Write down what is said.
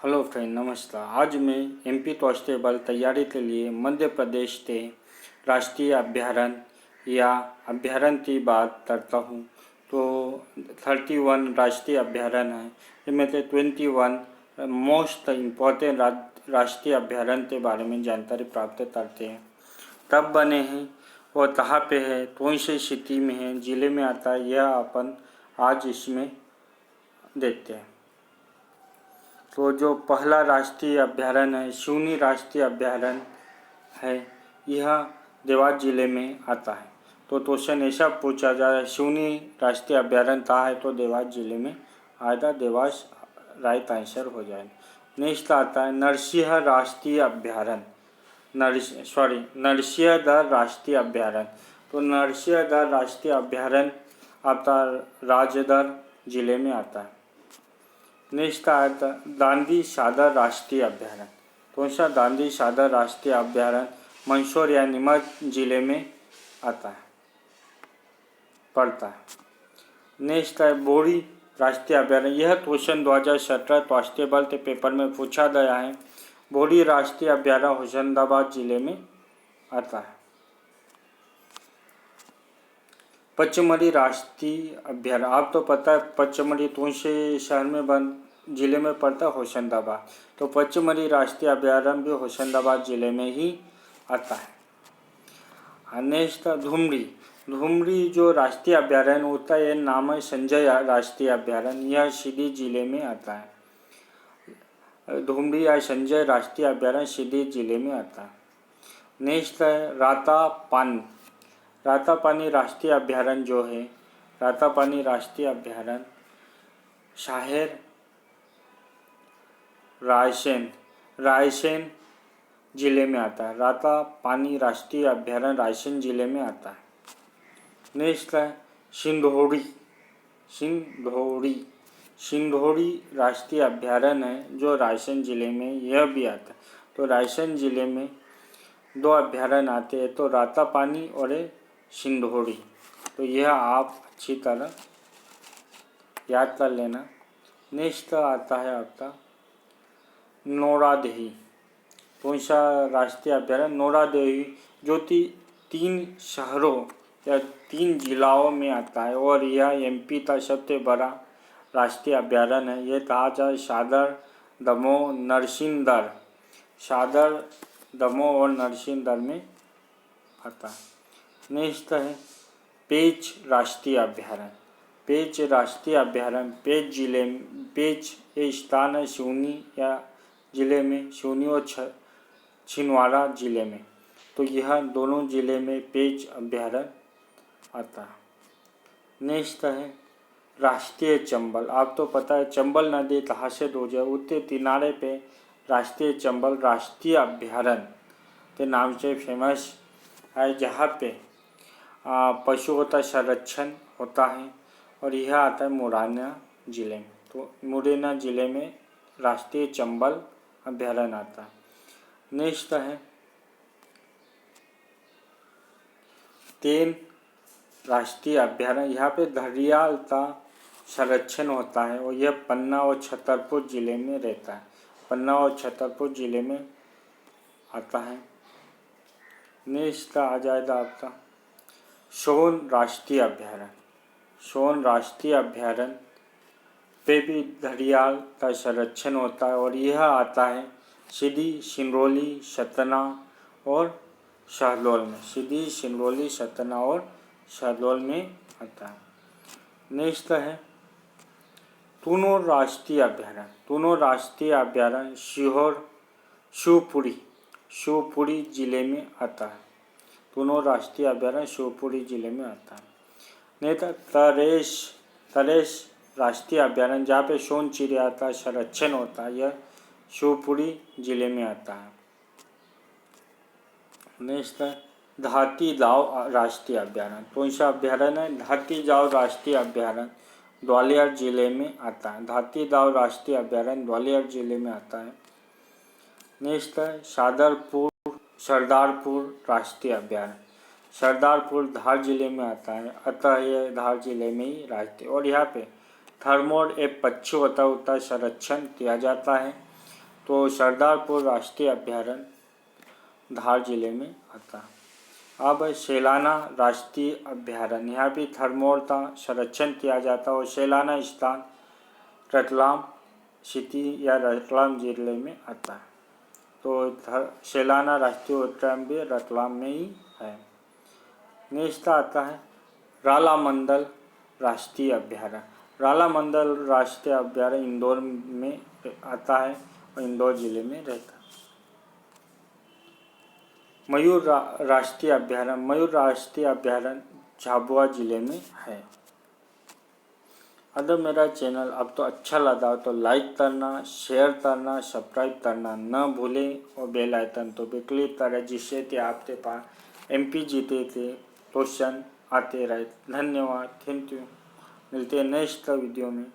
Hello friend, नमस्कार। आज मैं एमपी कांस्टेबल तैयारी के लिए मध्य प्रदेश के राष्ट्रीय अभ्यारण्य या अभ्यारण्य की बात करता हूँ। तो 31 राष्ट्रीय अभ्यारण्य है, जिनमें से 21 मोस्ट इम्पोर्टेंट राष्ट्रीय अभ्यारण्य के बारे में जानकारी प्राप्त करते हैं। कब बने हैं और कहाँ पे है, कौन सी सिटी में है, ज़िले में आता है, यह अपन आज इसमें देखते हैं। तो जो पहला राष्ट्रीय अभ्यारण्य है, सिवनी राष्ट्रीय अभ्यारण्य है, यह देवास जिले में आता है। तो क्वेश्चन ऐसा पूछा जा रहा है, सिवनी राष्ट्रीय अभ्यारण्य कहाँ है, तो देवास जिले में आएगा। देवास राइट आंसर हो जाएगा। नेक्स्ट आता है नरसिंह राष्ट्रीय अभ्यारण्य। नरसिंहगढ़ राष्ट्रीय अभ्यारण्य। तो नरसिंहगढ़ राष्ट्रीय अभ्यारण्य आपका राजगढ़ जिले में आता है। नेक्स्ट आता है दांडी सागर राष्ट्रीय अभ्यारण्य। कौन सा? दांडी सागर राष्ट्रीय अभ्यारण्य मंदसौर या नीमच जिले में आता है, पड़ता है। नेक्स्ट है बोरी राष्ट्रीय अभ्यारण्य। यह क्वेश्चन 2017 कांस्टेबल के पेपर में पूछा गया है। बोरी राष्ट्रीय अभ्यारण्य होशंगाबाद जिले में आता है। पचमढ़ी राष्ट्रीय अभ्यारण्य, आप तो पता है पचमढ़ी कौन से शहर में जिले में पड़ता है? होशंगाबाद। तो पचमढ़ी राष्ट्रीय अभ्यारण्य भी होशंगाबाद जिले में ही आता है। नेक्स्ट धुमरी जो राष्ट्रीय अभ्यारण्य होता है, यह नाम है संजय राष्ट्रीय अभ्यारण्य, यह सीधी जिले में आता है। धुमरी या संजय राष्ट्रीय अभ्यारण्य सीधी जिले में आता है। नेक्स्ट है रातापानी राष्ट्रीय अभ्यारण्य जो है, रातापानी राष्ट्रीय अभ्यारण्य शहर रायसेन जिले में आता है। रातापानी राष्ट्रीय अभ्यारण्य रायसेन जिले में आता है। नेक्स्ट है सिंधोड़ी राष्ट्रीय अभ्यारण्य है, जो रायसेन जिले में यह भी आता है। तो रायसेन जिले में दो अभ्यारण्य आते हैं, तो रातापानी और सिंधोड़ी। तो यह आप अच्छी तरह याद कर लेना। नेक्स्ट आता है आपका नौरादेही। कौन सा राष्ट्रीय अभ्यारण्य? नौरादेही, जो 3 शहरों या 3 जिलाओं में आता है और यह एमपी का सबसे बड़ा राष्ट्रीय अभ्यारण्य है। यह कहा जाए सागर, दमोह, नरसिंहगढ़, सागर, दमोह और नरसिंहगढ़ में आता है। नेक्स्ट है पेंच राष्ट्रीय अभ्यारण्य। पेंच राष्ट्रीय अभ्यारण्य पेंच ये स्थान है सिवनी या जिले में, सिवनी और छिंदवाड़ा जिले में। तो यह दोनों जिले में पेंच अभ्यारण्य आता है। नेक्स्ट है राष्ट्रीय चंबल। आप तो पता है चंबल नदी कहाँ से दूर है, उत्तर किनारे पे राष्ट्रीय चंबल राष्ट्रीय अभ्यारण्य के नाम से फेमस है, जहाँ पे पशुओं का संरक्षण होता है और यह आता है मुरैना जिले में। तो मुरैना जिले में राष्ट्रीय चंबल अभ्यारण्य आता है। नेक्स्ट है 3 राष्ट्रीय अभ्यारण्य। यहाँ पे घड़ियाल का संरक्षण होता है और यह पन्ना और छतरपुर जिले में रहता है। पन्ना और छतरपुर जिले में आता है। नेक्स्ट आ जाएगा आपका सोन राष्ट्रीय अभ्यारण्य। सोन राष्ट्रीय अभ्यारण्य पे भी घड़ियाल का संरक्षण होता है और यह आता है सीधी, सिंगरौली, सतना और शहडोल में। सीधी, सिंगरौली, सतना और शहडोल में आता है। नेक्स्ट है तूनो राष्ट्रीय अभ्यारण्य। तूनो राष्ट्रीय अभ्यारण्य शिवपुरी जिले में आता है। तूनो राष्ट्रीय अभ्यारण्य शिवपुरी जिले में आता है। नहीं तो तरेश राष्ट्रीय अभ्यारण्य, जहाँ पे सोन चिड़िया का संरक्षण होता है, यह शिवपुरी जिले में आता है। नेक्स्ट है हाथीदह राष्ट्रीय अभ्यारण्य। कौन सा अभ्यारण्य है? हाथीदह राष्ट्रीय अभ्यारण्य ग्वालियर जिले में आता है। हाथीदह राष्ट्रीय अभ्यारण्य ग्वालियर जिले में आता है। नेक्स्ट है सरदारपुर राष्ट्रीय अभ्यारण्य। सरदारपुर धार जिले में आता है, अतः यह धार जिले में ही राष्ट्रीय। और यहाँ पे थर्मोड एक पक्षी होता है, उसका संरक्षण किया जाता है तो सरदारपुर राष्ट्रीय अभ्यारण्य धार जिले में आता है। अब शैलाना राष्ट्रीय अभ्यारण्य, यहाँ भी थर्मोर का संरक्षण किया जाता है और शैलाना स्थान रतलाम सिटी या रतलाम जिले में आता है। तो शैलाना राष्ट्रीय उद्यान भी रतलाम में ही है। नेक्स्ट आता है रालामंडल राष्ट्रीय अभ्यारण्य। रालामंडल राष्ट्रीय अभ्यारण्य इंदौर में आता है और इंदौर जिले में रहता है। मयूर राष्ट्रीय अभ्यारण्य, मयूर राष्ट्रीय अभ्यारण्य झाबुआ जिले में है। अगर मेरा चैनल आपको अच्छा लगा तो लाइक करना, शेयर करना, सब्सक्राइब करना न भूलें और बेल आइकन तो भी क्लिक करें, जिससे कि आपके पास MPGT के क्वेश्चन आते रहे। धन्यवाद, थैंक यू। मिलते हैं नेक्स्ट वीडियो में।